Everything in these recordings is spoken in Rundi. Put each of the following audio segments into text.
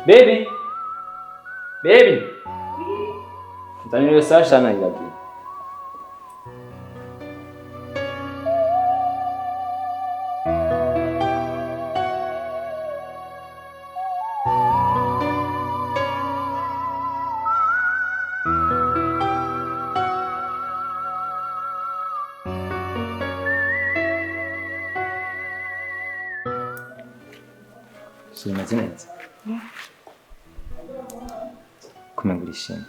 Baby. Baby. Ntanyo Sasha na ilabi. Umeze neza kumenya urishimye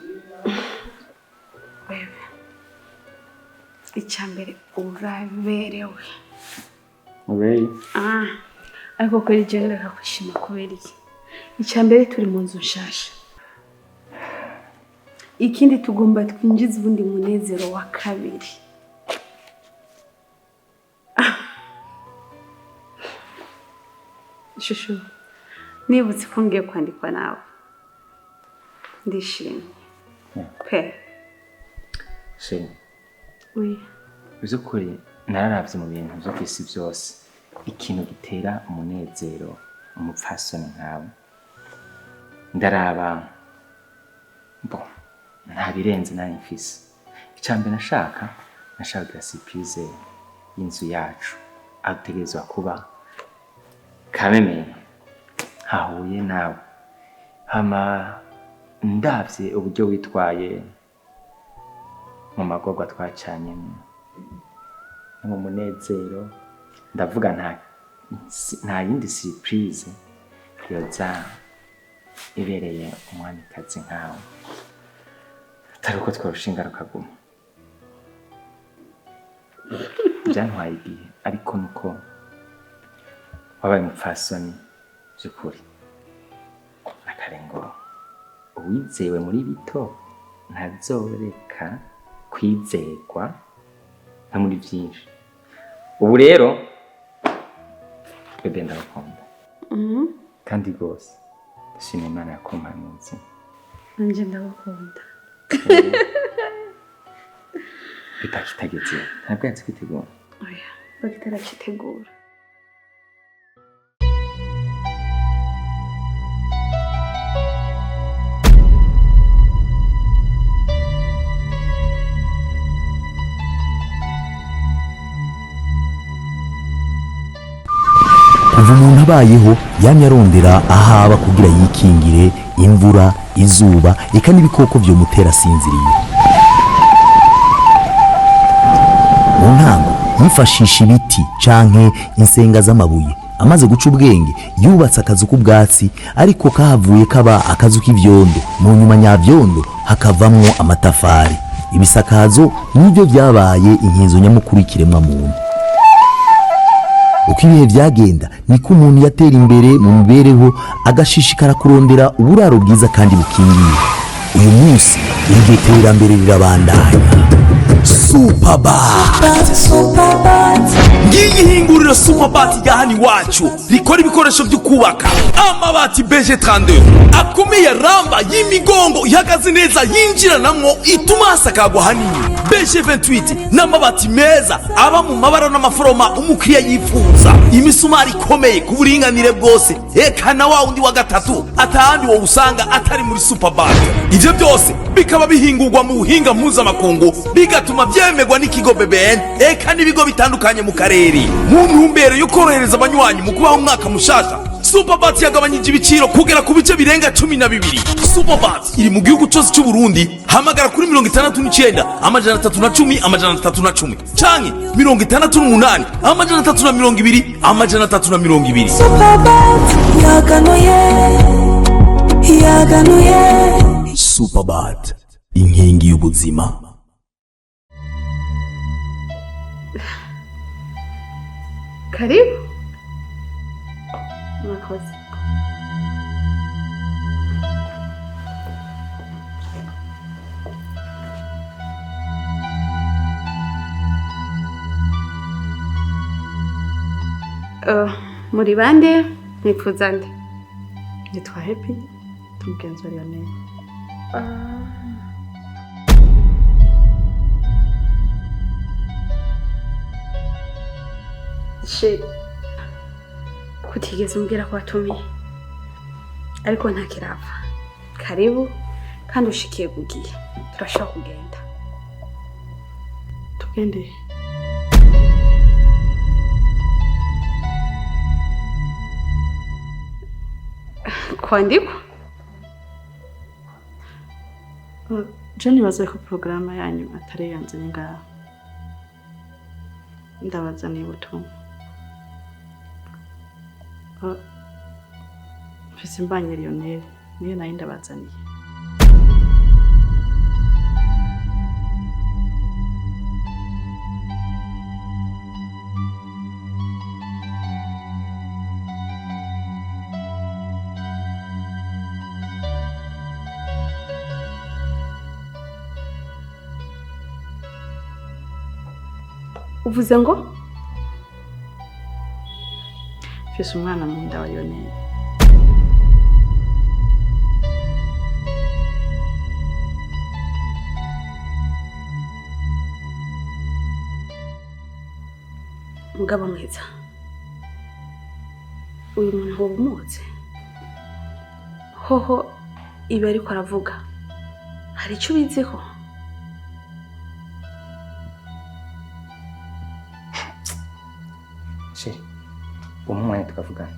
wewe icyambere uraberewe ariko kweri je ndaka kwishima kubera iki icyambere turi mu nzu nshasha ikindi tugomba twinjiza ubundi munezero wa kabiri shushu nibutse ko ngiye kwandikwa nawe ndishimye pe shimye oui bizukuri nararavye mu bintu byo kwisi byose ikintu gitera umunezero umupfasoni nkawe ndaraba bo nta birenze nari mfise icyambere nashaka surprise y'inzu yacu ategerezwa kuba kameme hahuye nawe hama ndavye uburyo witwaye mu magorwa twacanyemo mu munezero ndavuga nta yindi surprise yoza ibereye umwamikazi nkawe atari uko twarushinga rukaguma byantwaye igihe ariko nuko wabaye umupfasoni by'ukuri akarengo uwizewe muri bito ntazoreka kwizerwa nka muri byinshi ubu rero bebe ndagukunda kandi rwose ndashima Imana yakumpaye mu buzima nanje ndagukunda bitakitageze ntabwo yanze kwitegura oya bagitarakitegura kuva umuntu abayeho yamye arondera ahaba kugira yikingire imvura izuba eka n'ibikoko byo mutera asinziriye mu ntango yifashisha ibiti canke insenga z'amabuye amaze guca ubwenge yubatse akazu k'ubwatsi ariko kahavuye kaba akazu k'ivyondo mu nyuma nyavyondo hakavamwo amatafari ibisakazo nibyo byabaye inkinzo nyamukuru y'ikiremwa muntu uko ibihe byagenda niko umuntu yatera imbere mu mibereho agashishikara kurondera uburaro bwiza kandi bukingiye uyu munsi iryo terambere rirabandanya Superbat ngiyihinguriro Superbat gahani wacu rikora ibikoresho byo kubaka amabati BG32 akomeye ramba y'imigongo ihagaze neza yinjiranamwo ituma hasakagwa hanini BG28 n'amabati meza aba mu mabara n'amaforoma umukiriya yifuza imisumari ikomeye ku buringanire bwose eka na wa undi wa gatatu atahandi wo usanga atari muri Superbat ivyo byose bikaba bihingurwa mu buhinga mpuzamakungu bigatuma byemegwa n'ikigo BBN eka n'ibigo bitandukanye mu karere mu ntumbero yo korohereza abanywanyi mu kubaho umwaka mushasha Superbat yagabanyije ibiciro kugera ku bice birenga 12 Superbat iri mu gihugu cyose cy'u Burundi hamagara kuri 69 310 310 canke 68 320 320 Superbat yaganuye Superbat inkingi y'ubuzima. Karibu. Mwakoze. Muri bande nifuza nde? Nitwa Happy, tumugenzi wa Lionel. She kutigeze umbwira ko watumiye. ariko ntakirava. Karibu kandi ushikiye kugiye. Turashobora kugenda. Tugende. Kwandikwa? Jenny baze ko porogaramu yanyu atari yanzanye ngaho. Ndabazaniye ubutumwa. Mfise mbanye Lionel, niyo nayo ndabazaniye. Uvuze ngo? Mfise umwana mu nda wa Lionel. Mugabo mwiza. Uyu muntu hoba umutse? Hoho ibi ariko aravuga. Hari icyo ubiziho? Sheri, umwanya tukavugana.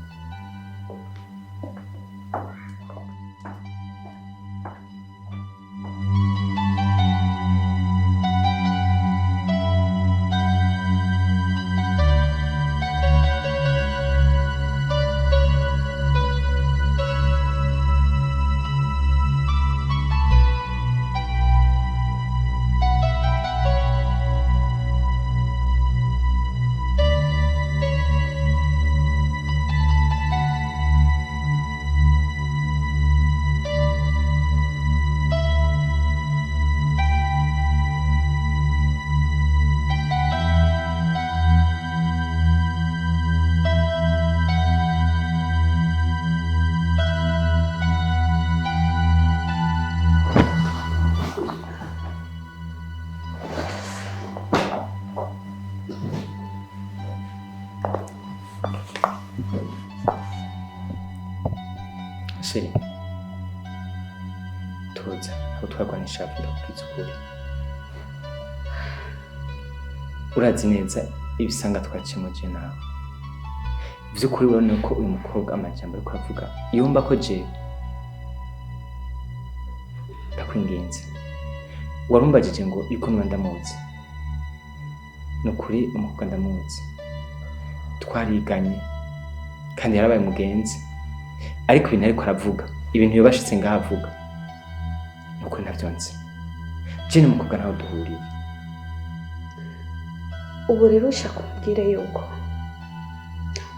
Sheri, tuza aho twagwanisha ndakubwiza ukuri. Urazi neza ibisanga twakemuje nawe. Vy'ukuri urabona ko uyu mukobwa amajambo ariko avuga yumva ko je ndakwinginze. Warumbajije ngo yuko mwa ndamuzi. Nukuri umukobwa ndamuzi. Twariganye kandi yarabaye mugenzi. Ariko ibintu ariko aravuga, ibintu yobashitse ngaho avuga. Nuko ntavyonse. Je n'umukobwa naho duhuriye. Ubu rero ushaka kubwira yuko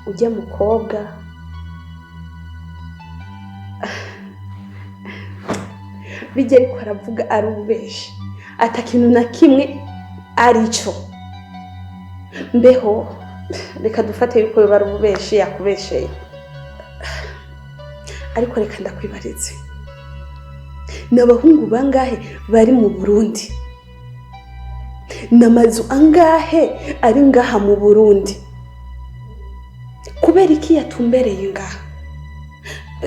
ujya mukobwa bijya ariko aravuga ari ububeshi, atakintu na kimwe arico. Mbeho reka dufate yuko yoba ari ububeshi yakubesheye. Ariko reka ndakwibarize, n'abahungu bangahe bari mu Burundi? N'amazu angahe ari ngaha mu Burundi? Kubera iki yatumbereye ngaha?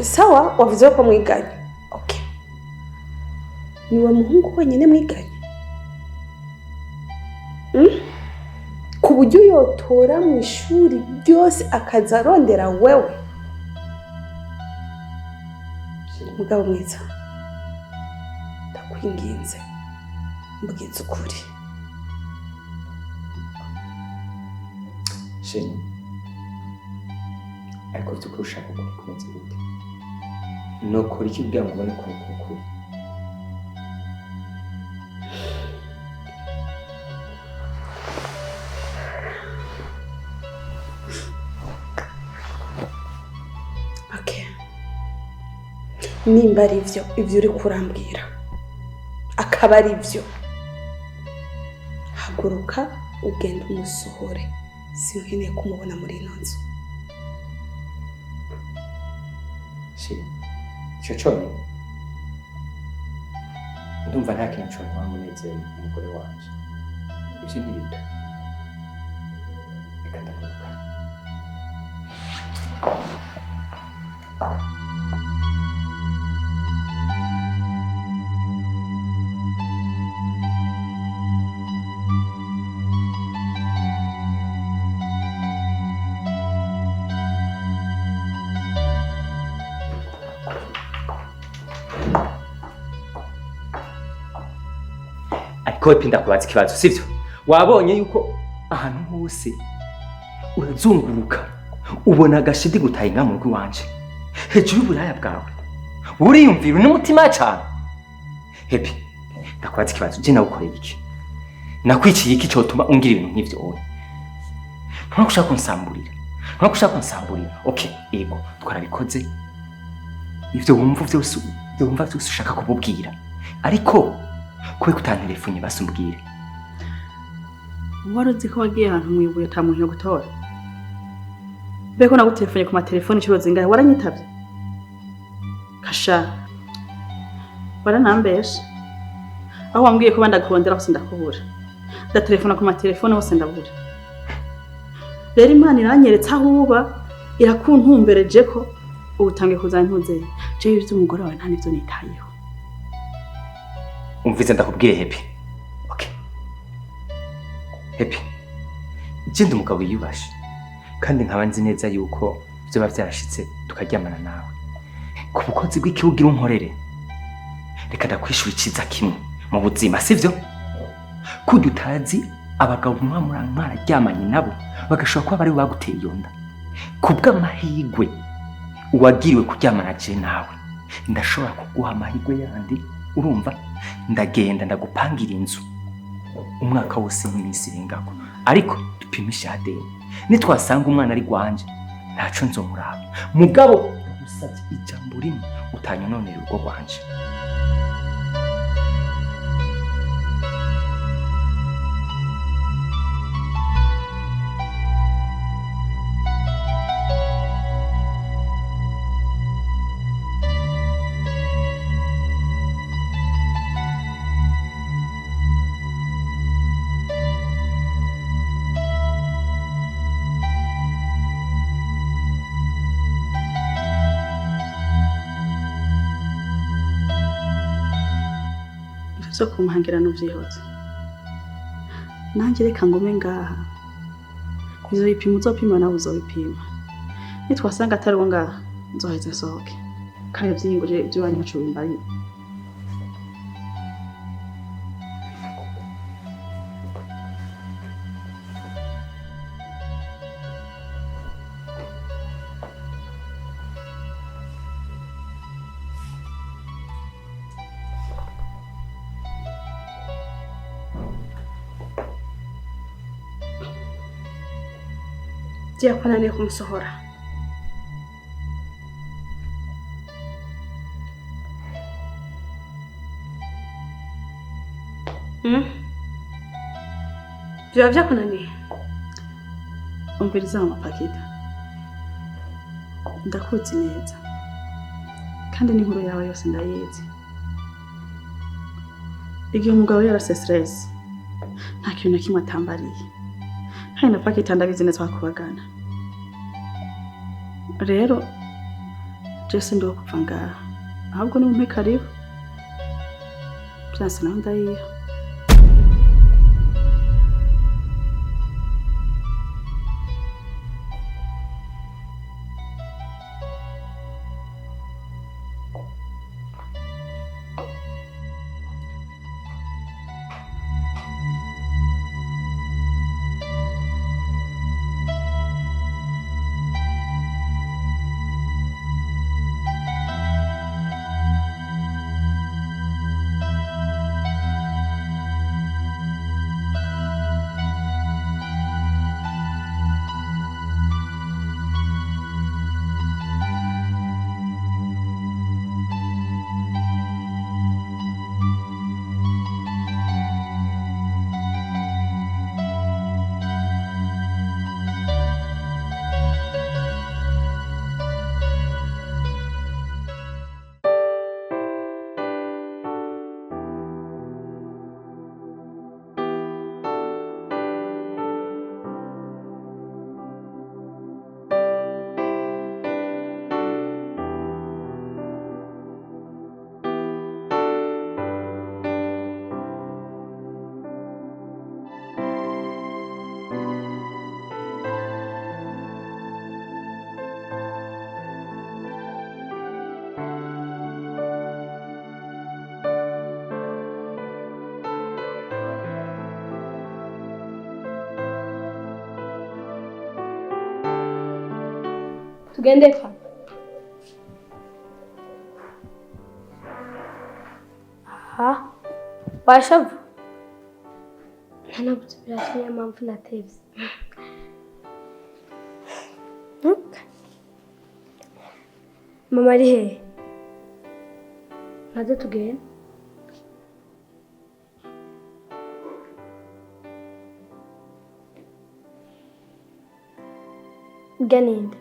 Sawa, wavuze ko mwiganye. Okay. Niwe muhungu wenyine mwiganye? Ku buryo yotora mu ishuri byose akaza arondera wewe? Mugabo mwiza, ndakwinginze mbwiza ukuri. Sheri, ariko vy'ukuri ushaka kubikomeza gute? Nokora iki kugira ngo ubone ko ari ukuri? Okay. Nimba ari ivyo uri kurambwira akaba ari ivyo, haguruka ugenda umusohore. Sinkeneye kumubona muri ino nzu. Sheri, ico conyine ndumva nta kintu conyine wamunezeye umugore wanje. Ivyo ni bito. Reka ndakuruka. ko pinda kubaza ikibazo sivyo wabonye yuko ahantu hose urazunguruka ubona agashidi gutaye nka mu rugo wanje hejuru y'uburaya bwawe uriyumvira n'umutima cyane Happy ndakubaza ikibazo je nawukoreye iki nakwiciye iki cyotuma ungira ibintu nk'ivyo wowe ntushaka kunsamburira okay ego twarabikoze ivyo wumva vyose ushaka kumubwira ariko kube kutantelefone basumbwire wari uzi ko wagiye ahantu mwibuye ata muntu yo gutora beko nagutelefone ku matelefone inshuro zingahe waranyitavye kasha waranambesha aho wambwiye ko bandagurondera hose ndakubura ndatelefona ku matelefone hose ndabura rero Imana iranyeretse aho uba irakuntumbereje ko ubutange kuzana ntuzeye je ivy'umugore wawe nta nivyo nitayeho umvize ndakubwire Happy okay Happy je ndi umugabo yiyubashe kandi nkaba nzi neza yuko byo byarashitse tukaryamana nawe ku bukozi bw'ikibugira unkorere reka ndakwishura ikiza kimwe mu buzima sivyo kujya utazi abagabo mwararyamanye nabo bagashobora kuba bari baguteye iyo nda kubw'amahigwe uwagiriwe kuryamana je nawe ndashobora kuguha amahigwe yandi urumva ndagenda ndagupangira inzu umwaka wose n'iminsi irengako ariko dupimisha hadeni nitwasanga umwana ari gwanje ntaco nzomuraba mugabo usabye ijambo rimwe utanyononera urugo rwanje zo kumuhangirana uvyihoze nanje reka ngume ngaha izo bipimo uzopima nawe uzobipima nitwasanga atari wo ngaha nzoheza sohoke kandi vyingurire ibyo wanyu ntaco bimbariye Diakonane kumusohora Vyo vyakunaniye umviriza mama Pakita ndakuzi neza kandi n'inkuru yawe yose ndayizi igihe umugabo yarase stress nta kintu na kimwe atambariye kandi na Pakita ndabizi neza wakubagana rero Jesse ndo kupfa ngaha ahubwo ni umpe karibu byase naho ndayiha tugende kwa aha washavu nanabuze birashimye mpamvu natevye mama ari hehe naze tugende ganinde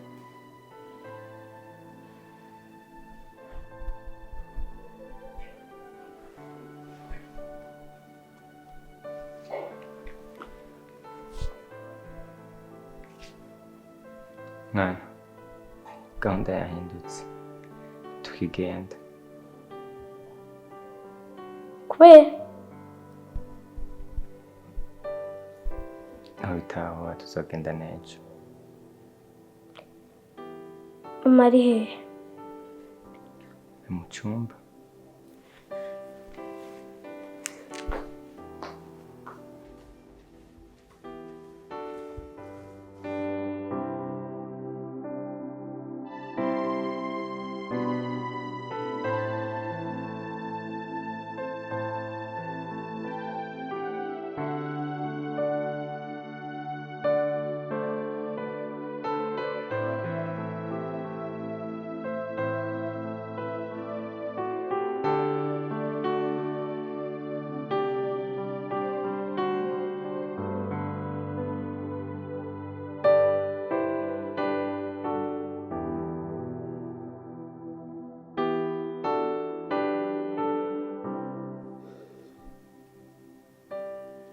mwana gahunda yahindutse tukigenda kubera aho bitaho tuzogenda n'ejo mama ari hehe mu cyumba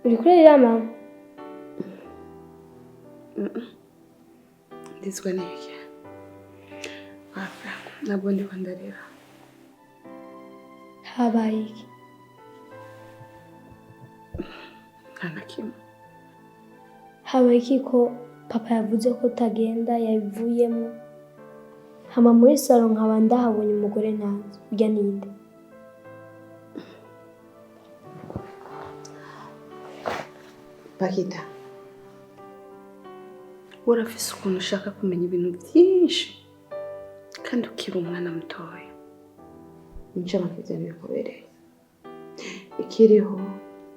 uri kurira mama ndizwa n'iki ntabwo ndiko ndarira habaye iki nta na kimwe habaye iki ko papa yavuze ko utagenda yabivuyemo hama muri salo nkaba ndahabonye umugore ntazi urya ninde Pakita urafise ukuntu ushaka kumenya ibintu byinshi kandi ukiri umwana mutoya nico makeze bikubereye ikiriho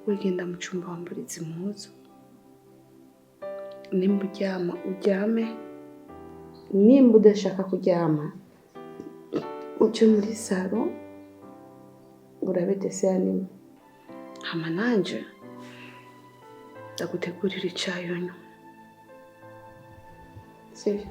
wigenda mu cyumba wamburiza impuzu nimba uryama uryame nimba udashaka kuryama uce muri salo urabe dese anime hama nanje ndagutegurira icyayi nyuma sibyo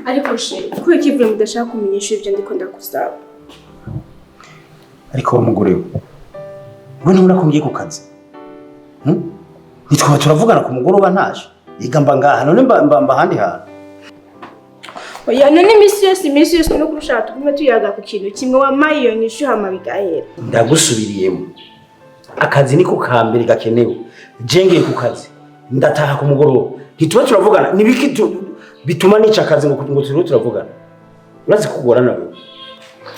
ariko ko ikivuye mudashaka kumenyesha ibyo ndiko ndagusaba ariko wa mugore we ntubona ko ngiye ku kazi nitwaba turavugana ku mugoroba ntaje igamba ngaha none mba handi hantu oya none iminsi yose no kurusha tugume tuyaga ku kintu kimwe wa mayoni ishuhama bigahera ndagusubiriyemo akazi niko kambere gakenewe jengeye ku kazi ndataha ku mugoroba ntituba turavugana nibiki bituma nica akazi ngo turiho turavugana urazi kugora nawe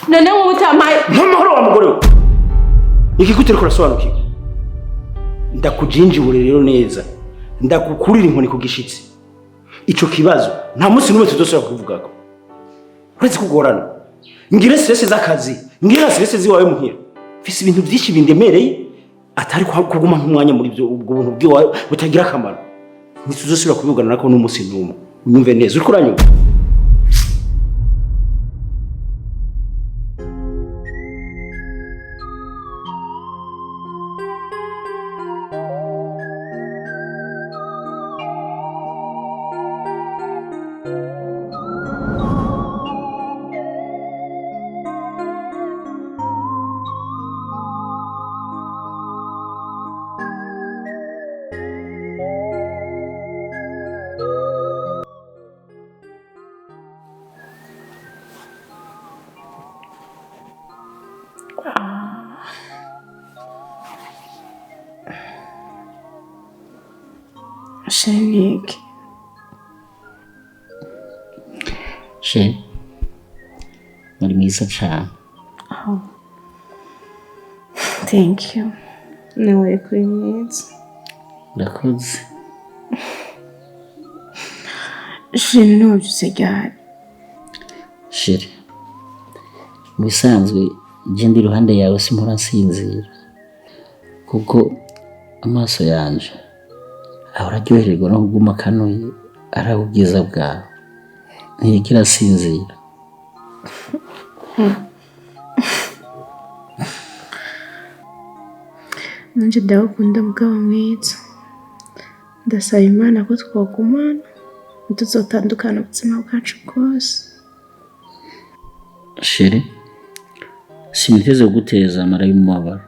none wowe utamaye nk'amahoro wa mugore we iki kutari kurasobanukirwa ndakujinjibure rero neza ndakukurira inkoni ku gishitsi ico kibazo nta munsi n'umwe tudosora kuvugako urazi kugorana ngire stress z'akazi ngira stress ziwawe muhira fise ibintu byinshi bindemereye atari kuguma nk'umwanya muri byo ubwo buntu bwiwe butagira akamaro ntituzosubira kubivugana nako n'umunsi n'umwe unyumve neza uriko uranyumva Shenike. She, muri mwiza cyane. Oh. Thank you. Nawe kuri mwiza. Ndakoze. Sheri ntubyutse ryari? Sheri, mu bisanzwe je ndi iruhande yawe simpora nsinzira kuko amaso yanje ahora aryohererwa no kuguma kanuye araba ubwiza bwawe ntigira sinzira. Nanje ndagukunda mugabo mwiza, ndasaba Imana ko twagumana tuzotandukana ubuzima bwacu bwose. Sheri, siniteze kuguteza amara y'umubabaro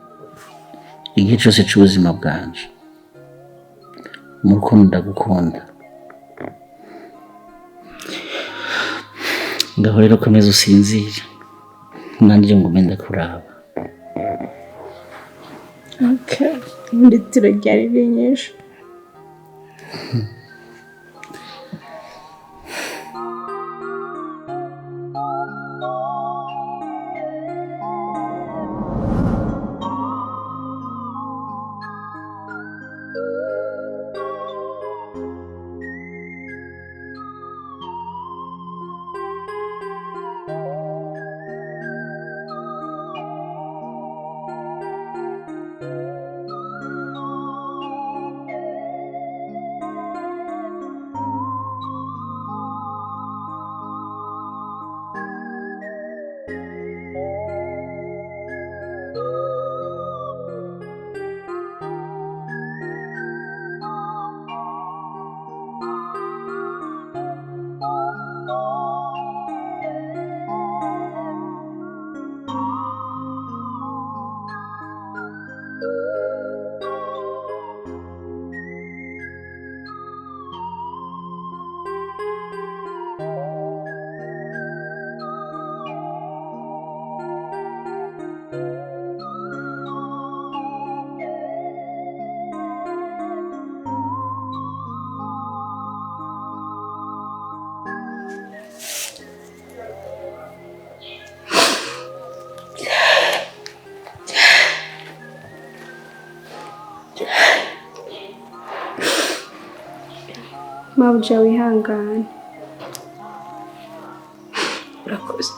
igihe cyose cy'ubuzima bwanje. Mu rukundo ndagukunda. Ngaho rero komeza usinzire nanjye ngume ndakuraba. Okay, nditiro ryari rinyishe. Mabuja wihangane. Urakoze.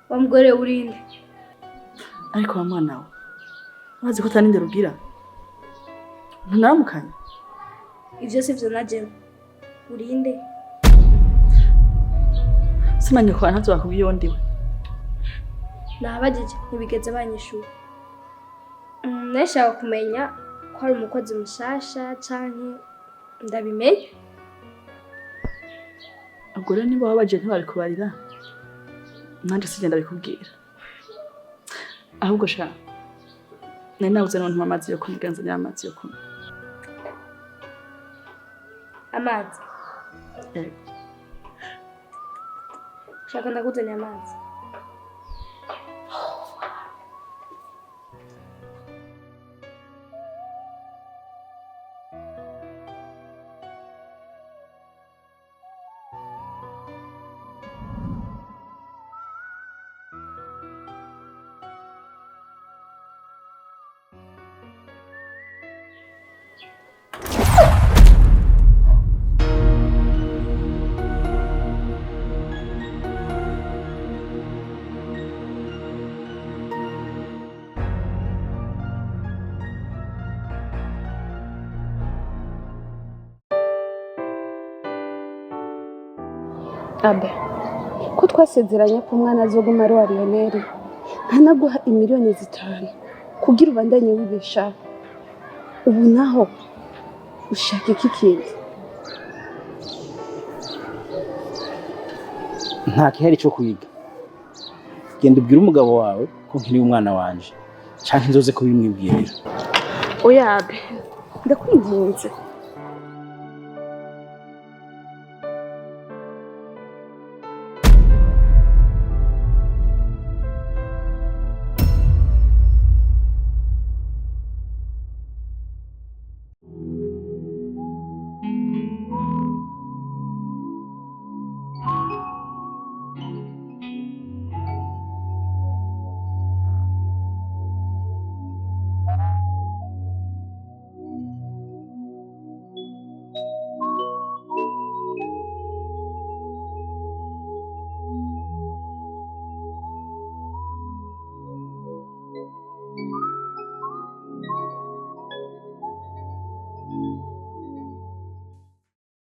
Wa mugore urinde. Ariko wa mwana we wazi ko taninde rugira ntunaramukanya. Ivyo sivyo naje urinde. Simanye ko ntazo bakubwiye ndiwe. Nabajije ntibigeze banyishura. Nashaka kumenya ko ari umukozi mushasha canke ndabimenye. Ubwo rero niba wabaje ntibari kubarira. Nanje sigenda bikubwira. ahubwo sha nari nabuze n'umuntu amazi yo kunywa ganza nyamazi yo kunywa. Amazi. Shaka ndakuzanira amazi. Abe, ko twasezeranye ko umwana azoguma ari wa Lionel, ntanaguha imiliyoni 5 kugira ubandanye wibesha. Ubu naho ushaka iki kindi? Nta kihari cyo kwiga. Genda ubwire umugabo wawe ko nkiri umwana wanje, canke nzoze kubimwibwira. Oya Abe, ndakwinginze.